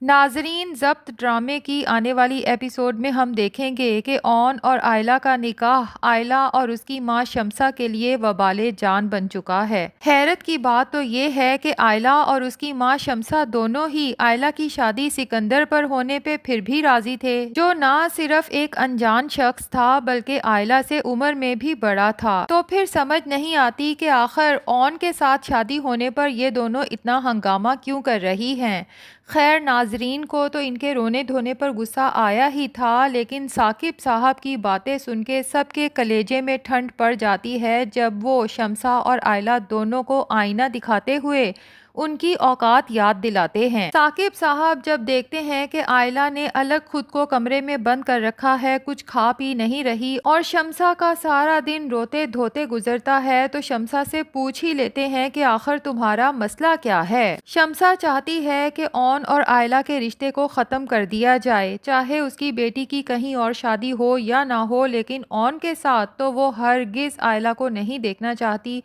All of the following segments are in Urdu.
ناظرین، ضبط ڈرامے کی آنے والی ایپیسوڈ میں ہم دیکھیں گے کہ اون اور آئلہ کا نکاح آئلہ اور اس کی ماں شمسہ کے لیے وبال جان بن چکا ہے۔ حیرت کی بات تو یہ ہے کہ آئلہ اور اس کی ماں شمسہ دونوں ہی آئلہ کی شادی سکندر پر ہونے پہ پھر بھی راضی تھے، جو نہ صرف ایک انجان شخص تھا بلکہ آئلہ سے عمر میں بھی بڑا تھا۔ تو پھر سمجھ نہیں آتی کہ آخر اون کے ساتھ شادی ہونے پر یہ دونوں اتنا ہنگامہ کیوں کر رہی ہیں۔ خیر، ناظرین کو تو ان کے رونے دھونے پر غصہ آیا ہی تھا، لیکن ثاقب صاحب کی باتیں سن کے سب کے کلیجے میں ٹھنڈ پڑ جاتی ہے جب وہ شمسہ اور آئلہ دونوں کو آئینہ دکھاتے ہوئے ان کی اوقات یاد دلاتے ہیں۔ ثاقب صاحب جب دیکھتے ہیں کہ آئلہ نے الگ خود کو کمرے میں بند کر رکھا ہے، کچھ کھا پی نہیں رہی اور شمسہ کا سارا دن روتے دھوتے گزرتا ہے، تو شمسہ سے پوچھ ہی لیتے ہیں کہ آخر تمہارا مسئلہ کیا ہے۔ شمسہ چاہتی ہے کہ اون اور آئلہ کے رشتے کو ختم کر دیا جائے، چاہے اس کی بیٹی کی کہیں اور شادی ہو یا نہ ہو، لیکن اون کے ساتھ تو وہ ہرگز آئلہ کو نہیں دیکھنا چاہتی۔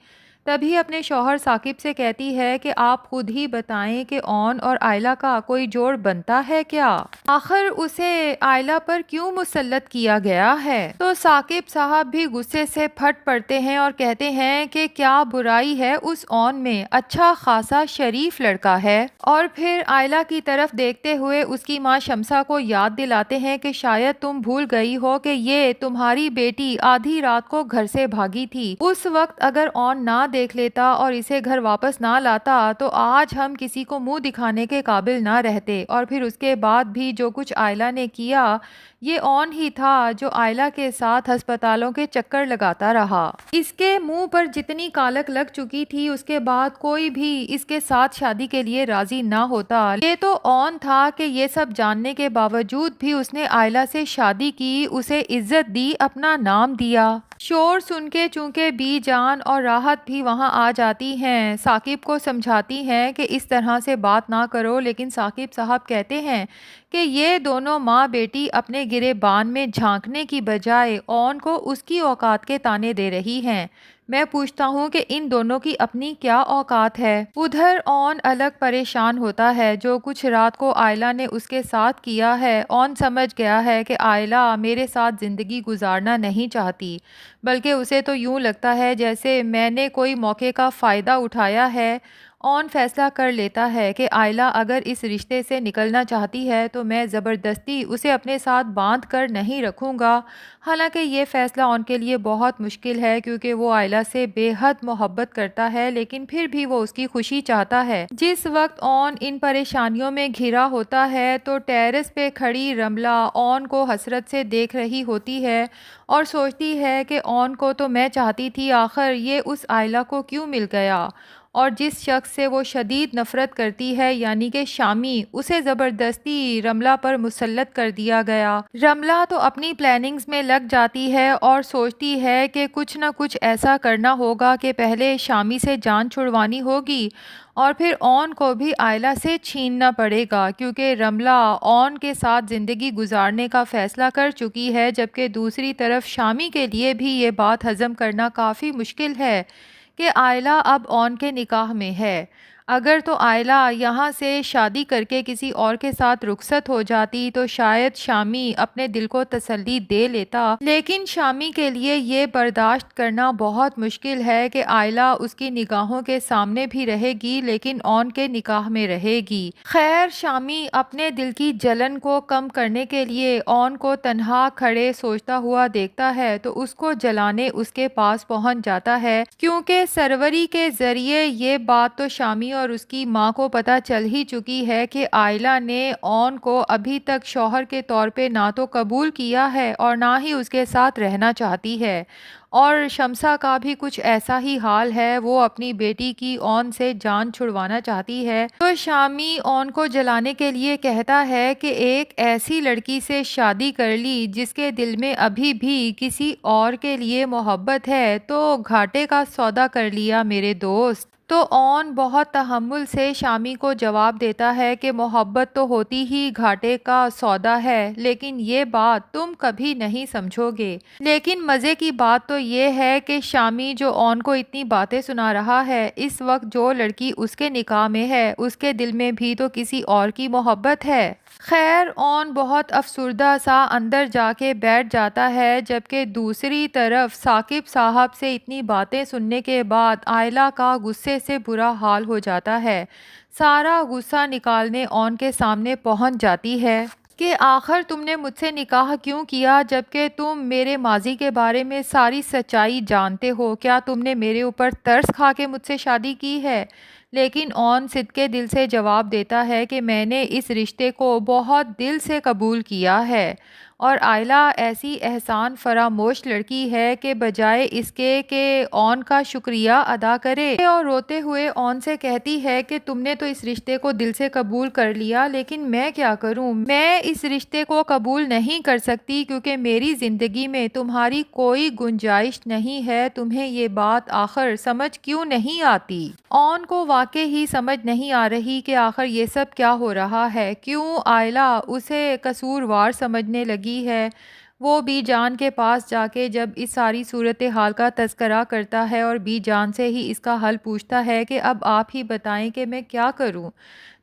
تبھی اپنے شوہر ثاقب سے کہتی ہے کہ آپ خود ہی بتائیں کہ اون اور آئلہ کا کوئی جوڑ بنتا ہے کیا؟ آخر اسے آئلہ پر کیوں مسلط کیا گیا ہے؟ تو ثاقب صاحب بھی غصے سے پھٹ پڑتے ہیں اور کہتے ہیں کہ کیا برائی ہے اس اون میں، اچھا خاصا شریف لڑکا ہے۔ اور پھر آئلہ کی طرف دیکھتے ہوئے اس کی ماں شمسہ کو یاد دلاتے ہیں کہ شاید تم بھول گئی ہو کہ یہ تمہاری بیٹی آدھی رات کو گھر سے بھاگی تھی۔ اس وقت اگر اون نہ دیکھ لیتا اور اسے گھر واپس نہ لاتا تو آج ہم کسی کو منہ دکھانے کے قابل نہ رہتے، اور پھر اس کے بعد بھی جو کچھ آئلہ نے کیا، یہ اون ہی تھا جو آئلہ کے ساتھ ہسپتالوں کے چکر لگاتا رہا۔ اس کے منہ پر جتنی کالک لگ چکی تھی، اس کے بعد کوئی بھی اس کے ساتھ شادی کے لیے راضی نہ ہوتا۔ یہ تو اون تھا کہ یہ سب جاننے کے باوجود بھی اس نے آئلہ سے شادی کی، اسے عزت دی، اپنا نام دیا۔ شور سن کے چونکہ بی جان اور راحت بھی وہاں آ جاتی ہیں، ثاقب کو سمجھاتی ہیں کہ اس طرح سے بات نہ کرو، لیکن ثاقب صاحب کہتے ہیں کہ یہ دونوں ماں بیٹی اپنے گریبان میں جھانکنے کی بجائے اون کو اس کی اوقات کے طعنے دے رہی ہیں۔ میں پوچھتا ہوں کہ ان دونوں کی اپنی کیا اوقات ہے؟ ادھر اون الگ پریشان ہوتا ہے جو کچھ رات کو آئلہ نے اس کے ساتھ کیا ہے۔ اون سمجھ گیا ہے کہ آئلہ میرے ساتھ زندگی گزارنا نہیں چاہتی، بلکہ اسے تو یوں لگتا ہے جیسے میں نے کوئی موقع کا فائدہ اٹھایا ہے۔ اون فیصلہ کر لیتا ہے کہ آئلہ اگر اس رشتے سے نکلنا چاہتی ہے تو میں زبردستی اسے اپنے ساتھ باندھ کر نہیں رکھوں گا۔ حالانکہ یہ فیصلہ اون کے لیے بہت مشکل ہے کیونکہ وہ آئلہ سے بے حد محبت کرتا ہے، لیکن پھر بھی وہ اس کی خوشی چاہتا ہے۔ جس وقت اون ان پریشانیوں میں گھرا ہوتا ہے تو ٹیرس پہ کھڑی رملہ اون کو حسرت سے دیکھ رہی ہوتی ہے اور سوچتی ہے کہ اون کو تو میں چاہتی تھی، آخر یہ اس آئلہ کو کیوں مل گیا؟ اور جس شخص سے وہ شدید نفرت کرتی ہے یعنی کہ شامی، اسے زبردستی رملہ پر مسلط کر دیا گیا۔ رملہ تو اپنی پلاننگز میں لگ جاتی ہے اور سوچتی ہے کہ کچھ نہ کچھ ایسا کرنا ہوگا کہ پہلے شامی سے جان چھڑوانی ہوگی اور پھر اون کو بھی آئلہ سے چھیننا پڑے گا، کیونکہ رملہ اون کے ساتھ زندگی گزارنے کا فیصلہ کر چکی ہے، جبکہ دوسری طرف شامی کے لیے بھی یہ بات ہضم کرنا کافی مشکل ہے کہ آئلہ اب اون کے نکاح میں ہے۔ اگر تو آئلہ یہاں سے شادی کر کے کسی اور کے ساتھ رخصت ہو جاتی تو شاید شامی اپنے دل کو تسلی دے لیتا، لیکن شامی کے لیے یہ برداشت کرنا بہت مشکل ہے کہ آئلہ اس کی نگاہوں کے سامنے بھی رہے گی لیکن اون کے نکاح میں رہے گی۔ خیر، شامی اپنے دل کی جلن کو کم کرنے کے لیے اون کو تنہا کھڑے سوچتا ہوا دیکھتا ہے تو اس کو جلانے اس کے پاس پہنچ جاتا ہے، کیونکہ سروری کے ذریعے یہ بات تو شامی اور اس کی ماں کو پتہ چل ہی چکی ہے کہ آئلہ نے اون کو ابھی تک شوہر کے طور پہ نہ تو قبول کیا ہے اور نہ ہی اس کے ساتھ رہنا چاہتی ہے، اور شمسہ کا بھی کچھ ایسا ہی حال ہے، وہ اپنی بیٹی کی اون سے جان چھڑوانا چاہتی ہے۔ تو شامی اون کو جلانے کے لیے کہتا ہے کہ ایک ایسی لڑکی سے شادی کر لی جس کے دل میں ابھی بھی کسی اور کے لیے محبت ہے تو گھاٹے کا سودا کر لیا میرے دوست۔ تو اون بہت تحمل سے شامی کو جواب دیتا ہے کہ محبت تو ہوتی ہی گھاٹے کا سودا ہے، لیکن یہ بات تم کبھی نہیں سمجھو گے۔ لیکن مزے کی بات تو یہ ہے کہ شامی جو اون کو اتنی باتیں سنا رہا ہے، اس وقت جو لڑکی اس کے نکاح میں ہے اس کے دل میں بھی تو کسی اور کی محبت ہے۔ خیر، اون بہت افسردہ سا اندر جا کے بیٹھ جاتا ہے، جبکہ دوسری طرف ثاقب صاحب سے اتنی باتیں سننے کے بعد آئلہ کا غصے سے برا حال ہو جاتا ہے۔ سارا غصہ نکالنے اون کے سامنے پہنچ جاتی ہے کہ آخر تم نے مجھ سے نکاح کیوں کیا جبکہ تم میرے ماضی کے بارے میں ساری سچائی جانتے ہو؟ کیا تم نے میرے اوپر ترس کھا کے مجھ سے شادی کی ہے؟ لیکن اون صدقے دل سے جواب دیتا ہے کہ میں نے اس رشتے کو بہت دل سے قبول کیا ہے، اور آئلہ ایسی احسان فراموش لڑکی ہے کہ بجائے اس کے کہ اون کا شکریہ ادا کرے اور روتے ہوئے اون سے کہتی ہے کہ تم نے تو اس رشتے کو دل سے قبول کر لیا، لیکن میں کیا کروں؟ میں اس رشتے کو قبول نہیں کر سکتی کیونکہ میری زندگی میں تمہاری کوئی گنجائش نہیں ہے۔ تمہیں یہ بات آخر سمجھ کیوں نہیں آتی؟ اون کو واقعی ہی سمجھ نہیں آ رہی کہ آخر یہ سب کیا ہو رہا ہے، کیوں آئلہ اسے قصوروار سمجھنے لگی ہے۔ وہ بی جان کے پاس جا کے جب اس ساری صورتحال کا تذکرہ کرتا ہے اور بی جان سے ہی اس کا حل پوچھتا ہے کہ اب آپ ہی بتائیں کہ میں کیا کروں،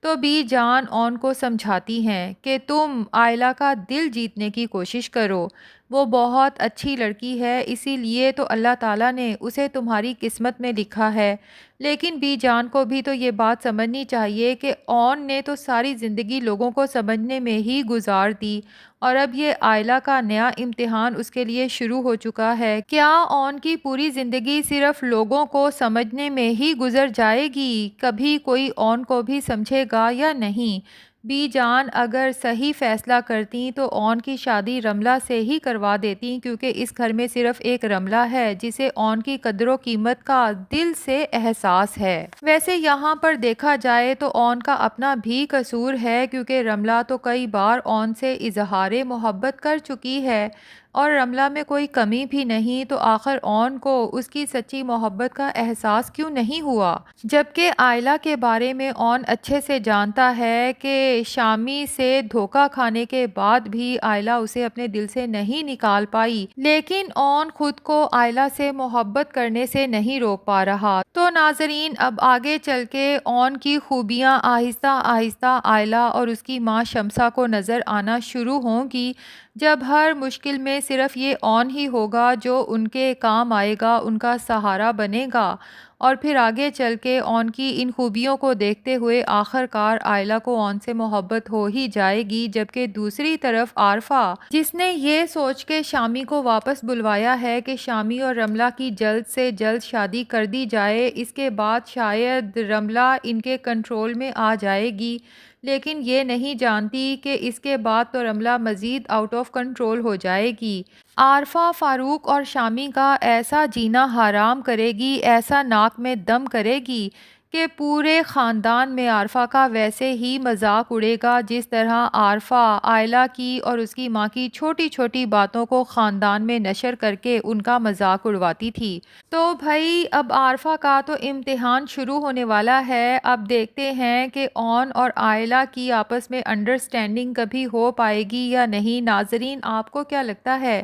تو بی جان اون کو سمجھاتی ہیں کہ تم آئلہ کا دل جیتنے کی کوشش کرو، وہ بہت اچھی لڑکی ہے، اسی لیے تو اللہ تعالیٰ نے اسے تمہاری قسمت میں لکھا ہے۔ لیکن بی جان کو بھی تو یہ بات سمجھنی چاہیے کہ اون نے تو ساری زندگی لوگوں کو سمجھنے میں ہی گزار دی، اور اب یہ آئلہ کا نیا امتحان اس کے لیے شروع ہو چکا ہے۔ کیا اون کی پوری زندگی صرف لوگوں کو سمجھنے میں ہی گزر جائے گی؟ کبھی کوئی اون کو بھی سمجھے گا یا نہیں؟ بی جان اگر صحیح فیصلہ کرتی تو اون کی شادی رملہ سے ہی کروا دیتی، کیونکہ اس گھر میں صرف ایک رملہ ہے جسے اون کی قدر و قیمت کا دل سے احساس ہے۔ ویسے یہاں پر دیکھا جائے تو اون کا اپنا بھی قصور ہے، کیونکہ رملہ تو کئی بار اون سے اظہار محبت کر چکی ہے اور رملہ میں کوئی کمی بھی نہیں، تو آخر اون کو اس کی سچی محبت کا احساس کیوں نہیں ہوا؟ جبکہ آئلہ کے بارے میں اون اچھے سے جانتا ہے کہ شامی سے دھوکہ کھانے کے بعد بھی آئلہ اسے اپنے دل سے نہیں نکال پائی، لیکن اون خود کو آئلہ سے محبت کرنے سے نہیں روک پا رہا۔ تو ناظرین، اب آگے چل کے اون کی خوبیاں آہستہ آہستہ آئلہ اور اس کی ماں شمسہ کو نظر آنا شروع ہوں گی، جب ہر مشکل میں صرف یہ اون ہی ہوگا جو ان کے کام آئے گا، ان کا سہارا بنے گا، اور پھر آگے چل کے اون کی ان خوبیوں کو دیکھتے ہوئے آخر کار آئلہ کو اون سے محبت ہو ہی جائے گی۔ جبکہ دوسری طرف عارفہ، جس نے یہ سوچ کے شامی کو واپس بلوایا ہے کہ شامی اور رملہ کی جلد سے جلد شادی کر دی جائے، اس کے بعد شاید رملہ ان کے کنٹرول میں آ جائے گی، لیکن یہ نہیں جانتی کہ اس کے بعد تو رملہ مزید آؤٹ آف کنٹرول ہو جائے گی۔ عارفہ فاروق اور شامی کا ایسا جینا حرام کرے گی، ایسا ناک میں دم کرے گی کہ پورے خاندان میں عارفہ کا ویسے ہی مذاق اڑے گا جس طرح عارفہ آئلہ کی اور اس کی ماں کی چھوٹی چھوٹی باتوں کو خاندان میں نشر کر کے ان کا مذاق اڑواتی تھی۔ تو بھائی، اب عارفہ کا تو امتحان شروع ہونے والا ہے۔ اب دیکھتے ہیں کہ اون اور آئلہ کی آپس میں انڈرسٹینڈنگ کبھی ہو پائے گی یا نہیں۔ ناظرین، آپ کو کیا لگتا ہے؟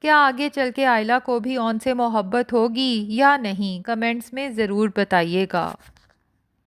کیا آگے چل کے آئلہ کو بھی اون سے محبت ہوگی یا نہیں؟ کمنٹس میں ضرور بتائیے گا۔